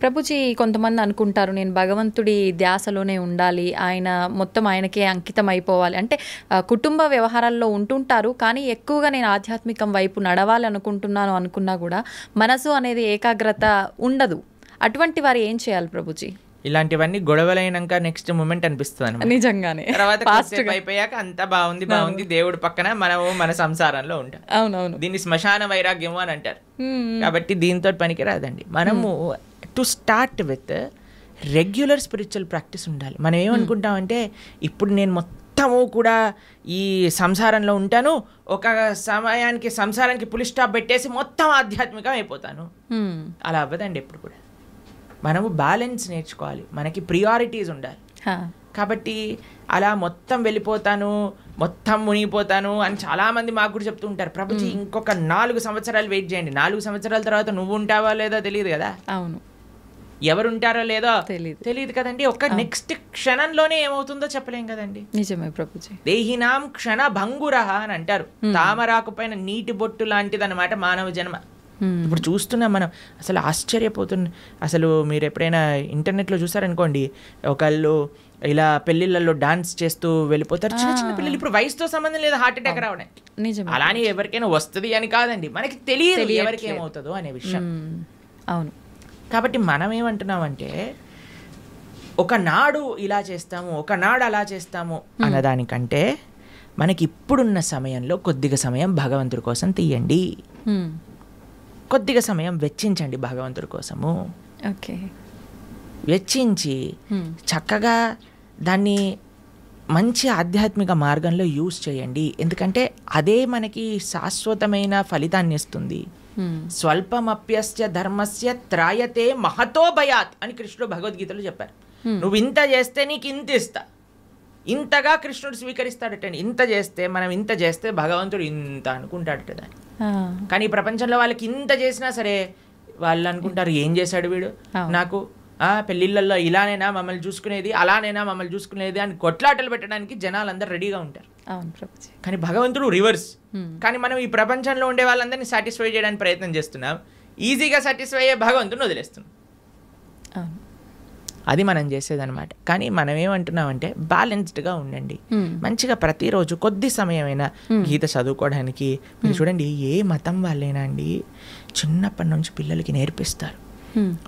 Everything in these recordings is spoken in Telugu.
ప్రభుజీ కొంతమంది అనుకుంటారు నేను భగవంతుడి ధ్యాసలోనే ఉండాలి, ఆయన మొత్తం ఆయనకే అంకితం అయిపోవాలి అంటే కుటుంబ వ్యవహారాల్లో ఉంటుంటారు, కానీ ఎక్కువగా నేను ఆధ్యాత్మికం వైపు నడవాలి అనుకుంటున్నాను అనుకున్నా కూడా మనసు అనేది ఏకాగ్రత ఉండదు. అటువంటి వారు ఏం చేయాలి ప్రభుజీ? ఇలాంటివన్నీ గొడవలైనాక నెక్స్ట్ మూమెంట్ అనిపిస్తుంది నిజంగానే. తర్వాత అయిపోయాక అంతా బాగుంది దేవుడు పక్కన మనము మన సంసారంలో ఉంటాం. అవునవును, దీన్ని శ్మశాన వైరాగ్యము అని అంటారు. కాబట్టి దీంతో పనికి రాదండి. మనము to start with regular spiritual practice ఉండాలి. మనం ఏమనుకుంటామంటే ఇప్పుడు నేను మొత్తము కూడా ఈ సంసారంలో ఉంటాను, ఒక సమయానికి సంసారానికి పులి స్టాప్ పెట్టేసి మొత్తం ఆధ్యాత్మికం అయిపోతాను. అలా అవ్వదండి ఎప్పుడు కూడా. మనము బ్యాలెన్స్ నేర్చుకోవాలి, మనకి ప్రియారిటీస్ ఉండాలి. కాబట్టి అలా మొత్తం వెళ్ళిపోతాను, మొత్తం మునిగిపోతాను అని చాలామంది మాకు కూడా చెప్తూ ఉంటారు. ప్రభుజీ ఇంకొక 4 సంవత్సరాలు వెయిట్ చేయండి, 4 సంవత్సరాల తర్వాత నువ్వు ఉంటావా లేదో తెలియదు కదా. అవును, ఎవరు ఉంటారో లేదో తెలియదు కదండి. ఒక నెక్స్ట్ క్షణంలోనే ఏమవుతుందో చెప్పలేం కదండి. నిజమే ప్రభుజీ. దేహినాం క్షణ భంగురహ అని అంటారు. తామరాకు పైన నీటి బొట్టు లాంటిది అనమాట మానవ జన్మ. ఇప్పుడు చూస్తున్నాం మనం, అసలు ఆశ్చర్యపోతుంది. అసలు మీరు ఎప్పుడైనా ఇంటర్నెట్లో చూసారనుకోండి, ఒకళ్ళు ఇలా పెళ్లిళ్ళల్లో డాన్స్ చేస్తూ వెళ్ళిపోతారు. చిన్న చిన్న పిల్లలు, ఇప్పుడు వయసుతో సంబంధం లేదు హార్ట్ అటాక్ రావడానికి. అలానే ఎవరికైనా వస్తుంది అని కాదండి, మనకి తెలియదు ఎవరికి ఏమవుతుందో అనే విషయం. అవును. కాబట్టి మనం ఏమంటున్నామంటే ఒకనాడు ఇలా చేస్తాము, ఒకనాడు అలా చేస్తాము అన్నదానికంటే మనకి ఇప్పుడున్న సమయంలో కొద్దిగా సమయం భగవంతుడి కోసం తీయండి, కొద్దిగా సమయం వెచ్చించండి భగవంతుడి కోసము. ఓకే, వెచ్చించి చక్కగా దాన్ని మంచి ఆధ్యాత్మిక మార్గంలో యూజ్ చేయండి. ఎందుకంటే అదే మనకి శాశ్వతమైన ఫలితాన్ని ఇస్తుంది. స్వల్పమప్యస్య ధర్మస్య త్రాయతే మహతో భయాత్ అని కృష్ణుడు భగవద్గీతలో చెప్పారు. నువ్వు ఇంత చేస్తే నీకు ఇంత ఇస్తా, ఇంతగా కృష్ణుడు స్వీకరిస్తాడటండి. ఇంత చేస్తే మనం ఇంత చేస్తే భగవంతుడు ఇంత అనుకుంటాడట దాన్ని. కానీ ఈ ప్రపంచంలో వాళ్ళకి ఇంత చేసినా సరే వాళ్ళు అనుకుంటారు ఏం చేశాడు వీడు నాకు, పెళ్ళిళ్ళల్లో ఇలానైనా మమ్మల్ని చూసుకునేది, అలానైనా మమ్మల్ని చూసుకునేది అని కొట్లాటలు పెట్టడానికి జనాలు అందరూ రెడీగా ఉంటారు. కానీ భగవంతుడు రివర్స్. కానీ మనం ఈ ప్రపంచంలో ఉండే వాళ్ళందరినీ సాటిస్ఫై చేయడానికి ప్రయత్నం చేస్తున్నాం, ఈజీగా సాటిస్ఫై అయ్యే భగవంతుని వదిలేస్తున్నాం. అది మనం చేసేదన్నమాట. కానీ మనం ఏమంటున్నామంటే బ్యాలెన్స్డ్గా ఉండండి, మంచిగా ప్రతిరోజు కొద్ది సమయమైనా గీత చదువుకోవడానికి. మీరు చూడండి, ఏ మతం వాళ్ళైనా అండి చిన్నప్పటి నుంచి పిల్లలకి నేర్పిస్తారు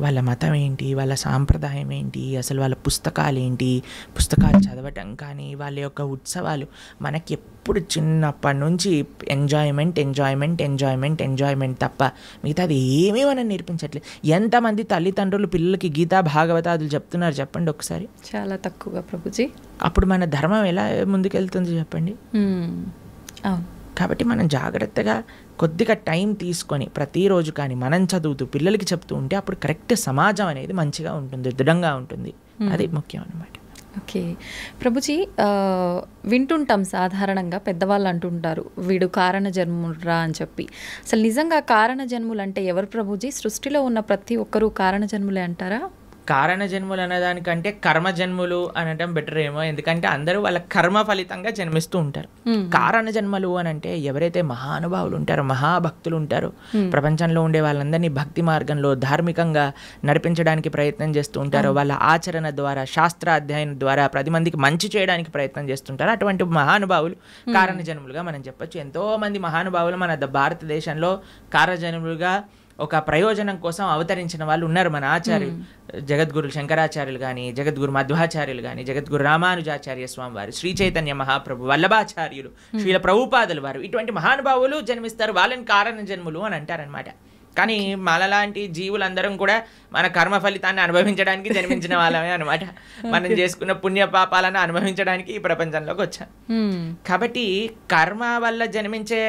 వాళ్ళ మతం ఏంటి, వాళ్ళ సాంప్రదాయం ఏంటి, అసలు వాళ్ళ పుస్తకాలు ఏంటి, పుస్తకాలు చదవటం కానీ వాళ్ళ యొక్క ఉత్సవాలు. మనకి ఎప్పుడు చిన్నప్పటి నుంచి ఎంజాయ్మెంట్ ఎంజాయ్మెంట్ ఎంజాయ్మెంట్ ఎంజాయ్మెంట్ తప్ప మిగతాది ఏమీ మనం నేర్పించట్లేదు. ఎంతమంది తల్లిదండ్రులు పిల్లలకి గీతా భాగవతాదులు చెప్తున్నారు చెప్పండి ఒకసారి? చాలా తక్కువగా ప్రభుజీ. అప్పుడు మన ధర్మం ఎలా ముందుకెళ్తుంది చెప్పండి? కాబట్టి మనం జాగ్రత్తగా కొద్దిగా టైం తీసుకొని ప్రతిరోజు కానీ మనం చదువుతూ పిల్లలకి చెప్తూ ఉంటే అప్పుడు కరెక్ట్ సమాజం అనేది మంచిగా ఉంటుంది, దృఢంగా ఉంటుంది. అది ముఖ్యం అన్నమాట. ఓకే ప్రభుజీ, వింటుంటాం సాధారణంగా పెద్దవాళ్ళు అంటుంటారు వీడు కారణ జన్మురా అని చెప్పి. అసలు నిజంగా కారణ జన్ములు అంటే ఎవరు ప్రభుజీ? సృష్టిలో ఉన్న ప్రతి ఒక్కరూ కారణ జన్ములే అంటారా? కారణ జన్ములు అనేదానికంటే కర్మ జన్ములు అనడం బెటర్ ఏమో, ఎందుకంటే అందరూ వాళ్ళ కర్మ ఫలితంగా జన్మిస్తూ ఉంటారు. కారణ జన్మలు అని అంటే ఎవరైతే మహానుభావులు ఉంటారో, మహాభక్తులు ఉంటారో, ప్రపంచంలో ఉండే వాళ్ళందరినీ భక్తి మార్గంలో ధార్మికంగా నడిపించడానికి ప్రయత్నం చేస్తూ ఉంటారో, వాళ్ళ ఆచరణ ద్వారా శాస్త్ర అధ్యయనం ద్వారా 10 మందికి మంచి చేయడానికి ప్రయత్నం చేస్తుంటారు. అటువంటి మహానుభావులు కారణ జన్ములుగా మనం చెప్పొచ్చు. ఎంతో మంది మహానుభావులు మన భారతదేశంలో కారణ జన్ములుగా ఒక ప్రయోజనం కోసం అవతరించిన వాళ్ళు ఉన్నారు. మన ఆచార్యులు జగద్గురు శంకరాచార్యులు కానీ, జగద్గురు మధ్వాచార్యులు కానీ, జగద్గురు రామానుజాచార్య స్వామి వారు, శ్రీ చైతన్య మహాప్రభు, వల్లభాచార్యులు, శ్రీల ప్రభుపాదులు వారు, ఇటువంటి మహానుభావులు జన్మిస్తారు. వాళ్ళని కారణ జన్ములు అని అంటారనమాట. కానీ మనలాంటి జీవులందరం కూడా మన కర్మ ఫలితాన్ని అనుభవించడానికి జన్మించిన వాళ్ళమే అనమాట. మనం చేసుకున్న పుణ్య పాపాలను అనుభవించడానికి ఈ ప్రపంచంలోకి వచ్చాం. కాబట్టి కర్మ వల్ల జన్మించే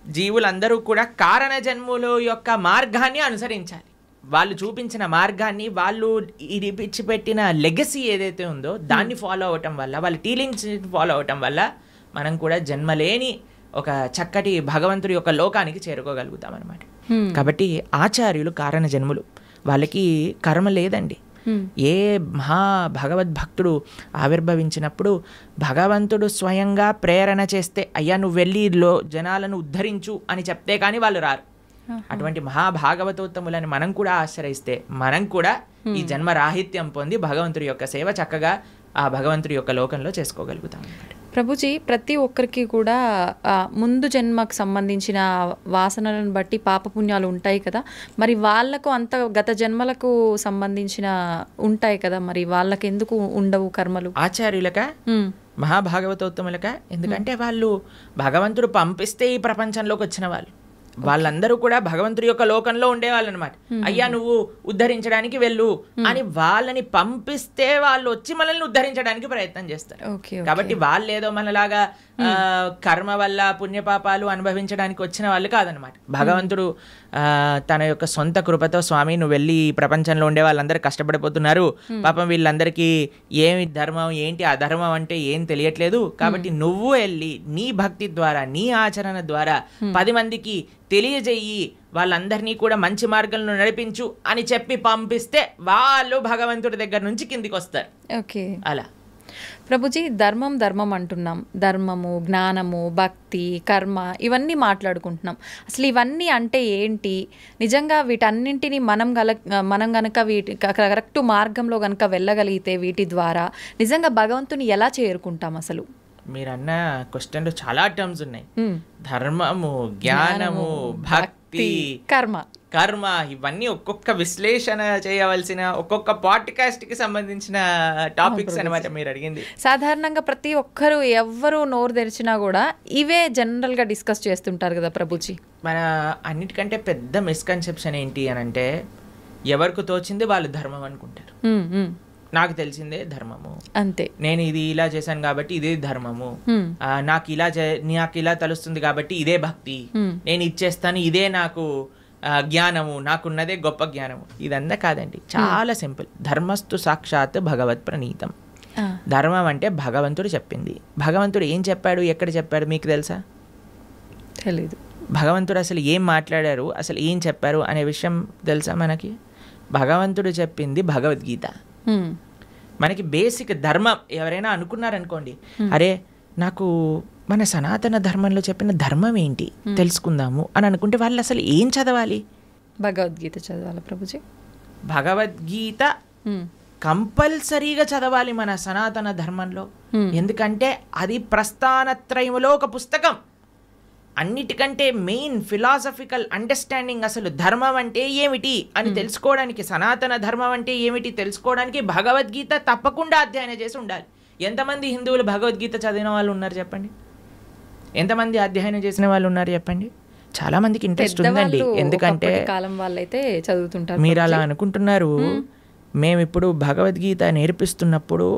జీవులందరూ కూడా కారణ జన్ముల యొక్క మార్గాన్ని అనుసరించాలి. వాళ్ళు చూపించిన మార్గాన్ని, వాళ్ళు ఇడిపించిపెట్టిన లెగసీ ఏదైతే ఉందో దాన్ని ఫాలో అవటం వల్ల, వాళ్ళ టీలింగ్స్ ఫాలో అవటం వల్ల మనం కూడా జన్మలేని ఒక చక్కటి భగవంతుడి యొక్క లోకానికి చేరుకోగలుగుతాం అనమాట. కాబట్టి ఆచార్యులు కారణ జన్ములు, వాళ్ళకి కర్మ లేదండి. ఏ మహా భగవద్భక్తుడు ఆవిర్భవించినప్పుడు భగవంతుడు స్వయంగా ప్రేరణ చేస్తే అయ్యా నువ్వు వెళ్ళి జనాలను ఉద్ధరించు అని చెప్తే కానీ వాళ్ళు రారు. అటువంటి మహాభాగవతోత్తములని మనం కూడా ఆశ్రయిస్తే మనం కూడా ఈ జన్మ రాహిత్యం పొంది భగవంతుడి యొక్క సేవ చక్కగా ఆ భగవంతుడి యొక్క లోకంలో చేసుకోగలుగుతాం. ప్రభుజీ, ప్రతి ఒక్కరికి కూడా ముందు జన్మకు సంబంధించిన వాసనలను బట్టి పాపపుణ్యాలు ఉంటాయి కదా, మరి వాళ్ళకు అంత గత జన్మలకు సంబంధించిన ఉంటాయి కదా, మరి వాళ్ళకి ఎందుకు ఉండవు కర్మలు? ఆచార్యులక మహాభాగవతోత్తములక, ఎందుకంటే వాళ్ళు భగవంతుడు పంపిస్తే ఈ ప్రపంచంలోకి వచ్చిన వాళ్ళు. వాళ్ళందరూ కూడా భగవంతుడి యొక్క లోకంలో ఉండేవాళ్ళు అనమాట. అయ్యా నువ్వు ఉద్ధరించడానికి వెళ్ళు అని వాళ్ళని పంపిస్తే వాళ్ళు వచ్చి మనల్ని ఉద్ధరించడానికి ప్రయత్నం చేస్తారు. కాబట్టి వాళ్ళు ఏదో మనలాగా కర్మ వల్ల పుణ్యపాపాలు అనుభవించడానికి వచ్చిన వాళ్ళు కాదనమాట. భగవంతుడు తన యొక్క సొంత కృపతో, స్వామి నువ్వు వెళ్ళి ఈ ప్రపంచంలో ఉండే వాళ్ళందరూ కష్టపడిపోతున్నారు, పాపం వీళ్ళందరికీ ఏమి ధర్మం ఏంటి అధర్మం అంటే ఏం తెలియట్లేదు, కాబట్టి నువ్వు వెళ్ళి నీ భక్తి ద్వారా నీ ఆచరణ ద్వారా 10 మందికి తెలియజేయి, వాళ్ళందరినీ కూడా మంచి మార్గంలో నడిపించు అని చెప్పి పంపిస్తే వాళ్ళు భగవంతుడి దగ్గర నుంచి కిందికి వస్తారు. అలా ప్రభుజీ, ధర్మం అంటున్నాం. ధర్మము, జ్ఞానము, భక్తి, కర్మ ఇవన్నీ మాట్లాడుకుంటున్నాం. అసలు ఇవన్నీ అంటే ఏంటి? నిజంగా వీటన్నింటినీ మనం గనక వీటి కరెక్ట్ మార్గంలో గనక వెళ్ళగలిగితే వీటి ద్వారా నిజంగా భగవంతుని ఎలా చేరుకుంటాం? అసలు మీరన్న క్వశ్చన్లో చాలా టర్మ్స్ ఉన్నాయి. ధర్మము, జ్ఞానము, భక్తి, కర్మ ఇవన్నీ ఒక్కొక్క విశ్లేషణ చేయవలసిన, ఒక్కొక్క పాడ్కాస్ట్ కి సంబంధించిన టాపిక్స్ అనమాట మీరు అడిగింది. సాధారణంగా ప్రతి ఒక్కరు ఎవరు నోరు తెరిచినా కూడా ఇవే జనరల్ గా డిస్కస్ చేస్తుంటారు కదా ప్రభుజీ. మన అన్నిటికంటే పెద్ద మిస్కన్సెప్షన్ ఏంటి అని అంటే, ఎవరికి తోచింది వాళ్ళు ధర్మం అనుకుంటారు. నాకు తెలిసిందే ధర్మము, అంతే, నేను ఇది ఇలా చేశాను కాబట్టి ఇదే ధర్మము, నాకు ఇలా తెలుస్తుంది కాబట్టి ఇదే భక్తి, నేను ఇచ్చేస్తాను ఇదే నాకు జ్ఞానము, నాకున్నదే గొప్ప జ్ఞానము. ఇదంతా కాదండి, చాలా సింపుల్. ధర్మస్తు సాక్షాత్ భగవత్ ప్రణీతం. ధర్మం అంటే భగవంతుడు చెప్పింది. భగవంతుడు ఏం చెప్పాడు, ఎక్కడ చెప్పాడు మీకు తెలుసా? తెలీదు. భగవంతుడు అసలు ఏం మాట్లాడారు, అసలు ఏం చెప్పారు అనే విషయం తెలుసా మనకి? భగవంతుడు చెప్పింది భగవద్గీత. మనకి బేసిక్ ధర్మం ఎవరైనా అనుకున్నారనుకోండి, అరే నాకు మన సనాతన ధర్మంలో చెప్పిన ధర్మం ఏంటి తెలుసుకుందాము అని అనుకుంటే వాళ్ళు అసలు ఏం చదవాలి? భగవద్గీత చదవాలి ప్రభుజీ. భగవద్గీత కంపల్సరీగా చదవాలి మన సనాతన ధర్మంలో. ఎందుకంటే అది ప్రస్థానత్రయములో ఒక పుస్తకం. అన్నిటికంటే మెయిన్ ఫిలాసఫికల్ అండర్స్టాండింగ్, అసలు ధర్మం అంటే ఏమిటి అని తెలుసుకోవడానికి, సనాతన ధర్మం అంటే ఏమిటి తెలుసుకోవడానికి భగవద్గీత తప్పకుండా అధ్యయనం చేసి ఉండాలి. ఎంతమంది హిందువులు భగవద్గీత చదివిన వాళ్ళు ఉన్నారు చెప్పండి? ఎంతమంది అధ్యయనం చేసిన వాళ్ళు ఉన్నారు చెప్పండి? చాలా మందికి ఇంట్రెస్ట్ ఉందండి. ఎందుకంటే కాలం వాళ్ళైతే చదువుతుంటారు. మీరు అలా అనుకుంటున్నారు. మేము ఇప్పుడు భగవద్గీత నేర్పిస్తున్నప్పుడు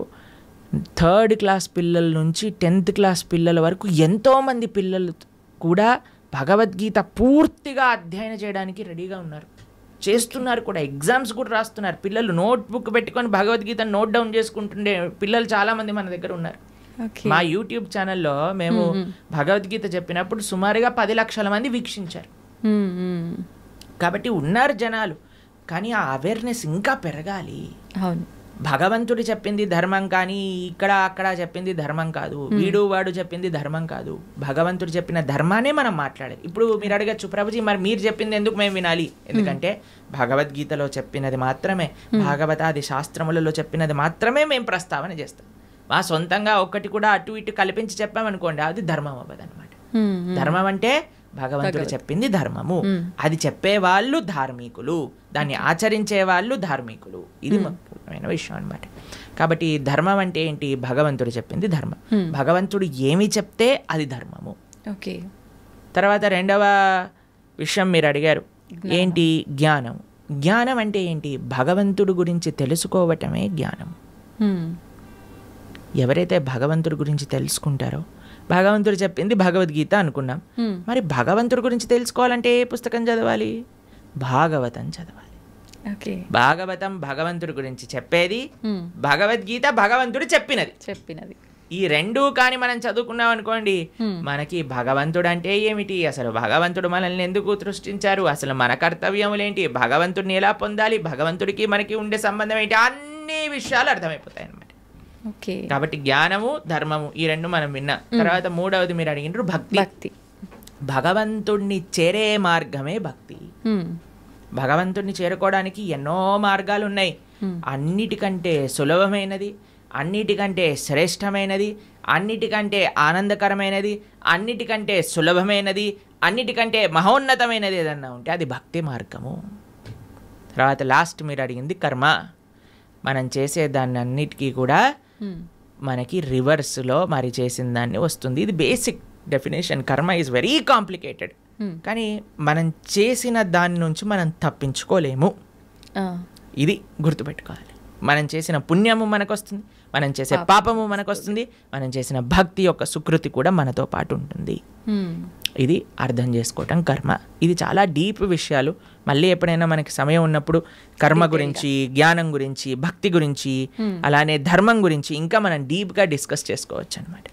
3rd క్లాస్ పిల్లల నుంచి 10th క్లాస్ పిల్లల వరకు ఎంతోమంది పిల్లలు కూడా భగవద్గీత పూర్తిగా అధ్యయనం చేయడానికి రెడీగా ఉన్నారు, చేస్తున్నారు కూడా, ఎగ్జామ్స్ కూడా రాస్తున్నారు. పిల్లలు నోట్బుక్ పెట్టుకొని భగవద్గీత నోట్ డౌన్ చేసుకుంటుండే పిల్లలు చాలామంది మన దగ్గర ఉన్నారు. మా యూట్యూబ్ ఛానల్లో మేము భగవద్గీత చెప్పినప్పుడు సుమారుగా 10 లక్షల మంది వీక్షించారు. కాబట్టి ఉన్నారు జనాలు, కానీ ఆ అవేర్నెస్ ఇంకా పెరగాలి. భగవంతుడు చెప్పింది ధర్మం కానీ ఇక్కడ అక్కడ చెప్పింది ధర్మం కాదు, వీడు వాడు చెప్పింది ధర్మం కాదు. భగవంతుడు చెప్పిన ధర్మానే మనం మాట్లాడాలి. ఇప్పుడు మీరు అడగచ్చు, ప్రభుజీ మరి మీరు చెప్పింది ఎందుకు మేము వినాలి? ఎందుకంటే భగవద్గీతలో చెప్పినది మాత్రమే, భాగవతాది శాస్త్రములలో చెప్పినది మాత్రమే మేము ప్రస్తావన చేస్తాం. మా సొంతంగా ఒక్కటి కూడా అటు ఇటు కల్పించి చెప్పామనుకోండి, అది ధర్మం అవ్వదన్నమాట. ధర్మం అంటే భగవంతుడు చెప్పింది ధర్మము, అది చెప్పేవాళ్ళు ధార్మికులు, దాన్ని ఆచరించే వాళ్ళు ధార్మికులు. ఇది ముఖ్యమైన విషయం అన్నమాట. కాబట్టి ధర్మం అంటే ఏంటి? భగవంతుడు చెప్పింది ధర్మం. భగవంతుడు ఏమి చెప్తే అది ధర్మము. తర్వాత 2వ విషయం మీరు అడిగారు ఏంటి? జ్ఞానం. జ్ఞానం అంటే ఏంటి? భగవంతుడు గురించి తెలుసుకోవటమే జ్ఞానం. ఎవరైతే భగవంతుడి గురించి తెలుసుకుంటారో, భగవంతుడు చెప్పింది భగవద్గీత అనుకున్నాం, మరి భగవంతుడి గురించి తెలుసుకోవాలంటే ఏ పుస్తకం చదవాలి? భాగవతం చదవాలి. భాగవతం భగవంతుడి గురించి చెప్పేది, భగవద్గీత భగవంతుడు చెప్పినది. ఈ 2 కానీ మనం చదువుకున్నాం అనుకోండి, మనకి భగవంతుడు అంటే ఏమిటి, అసలు భగవంతుడు మనల్ని ఎందుకు సృష్టించారు, అసలు మన కర్తవ్యములేంటి, భగవంతుడిని ఎలా పొందాలి, భగవంతుడికి మనకి ఉండే సంబంధం ఏంటి, అన్ని విషయాలు అర్థమైపోతాయి అన్నమాట. కాబట్టి జ్ఞానము ధర్మము ఈ 2 మనం విన్నాం. తర్వాత 3వది మీరు అడిగినారు భక్తి. భగవంతుణ్ణి చేరే మార్గమే భక్తి. భగవంతుణ్ణి చేరుకోవడానికి ఎన్నో మార్గాలు ఉన్నాయి. అన్నిటికంటే సులభమైనది, అన్నిటికంటే శ్రేష్టమైనది, అన్నిటికంటే ఆనందకరమైనది, అన్నిటికంటే సులభమైనది, అన్నిటికంటే మహోన్నతమైనది ఏదన్నా ఉంటే అది భక్తి మార్గము. తర్వాత లాస్ట్ మీరు అడిగింది కర్మ. మనం చేసే దాన్ని అన్నిటికీ కూడా మనకి రివర్స్లో మరి చేసిన దాన్ని వస్తుంది. ఇది బేసిక్ డెఫినేషన్. కర్మ ఈజ్ వెరీ కాంప్లికేటెడ్. కానీ మనం చేసిన దాని నుంచి మనం తప్పించుకోలేము. ఇది గుర్తుపెట్టుకోవాలి. మనం చేసిన పుణ్యము మనకు వస్తుంది, మనం చేసే పాపము మనకు వస్తుంది, మనం చేసిన భక్తి యొక్క సుకృతి కూడా మనతో పాటు ఉంటుంది. ఇది అర్థం చేసుకోవటం కర్మ. ఇది చాలా డీప్ విషయాలు. మళ్ళీ ఎప్పుడైనా మనకి సమయం ఉన్నప్పుడు కర్మ గురించి, జ్ఞానం గురించి, భక్తి గురించి, అలానే ధర్మం గురించి ఇంకా మనం డీప్గా డిస్కస్ చేసుకోవచ్చు అన్నమాట.